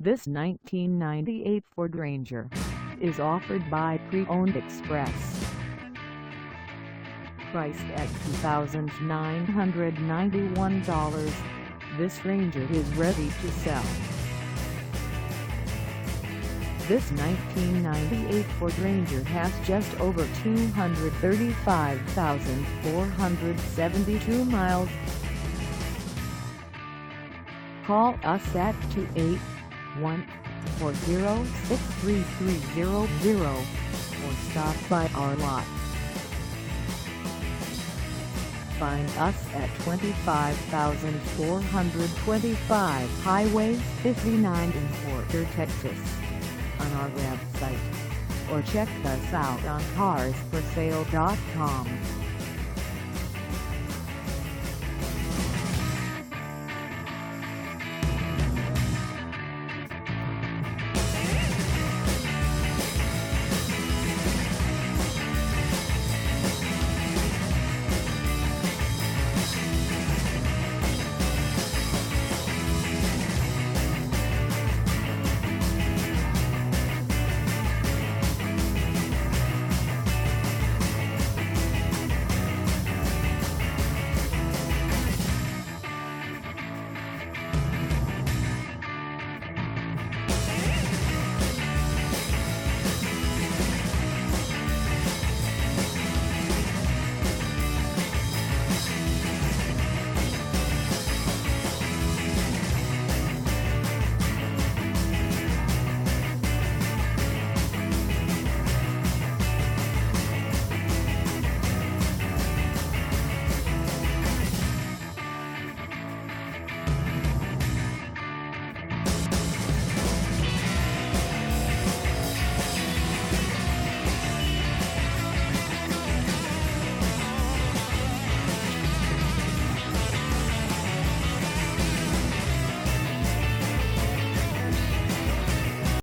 This 1998 Ford Ranger is offered by Pre-Owned Express. Priced at $2,991, this Ranger is ready to sell. This 1998 Ford Ranger has just over 235,472 miles. Call us at 281-406-3300 or stop by our lot. Find us at 25,425 Highway 59 in Porter, Texas, on our website, or check us out on carsforsale.com.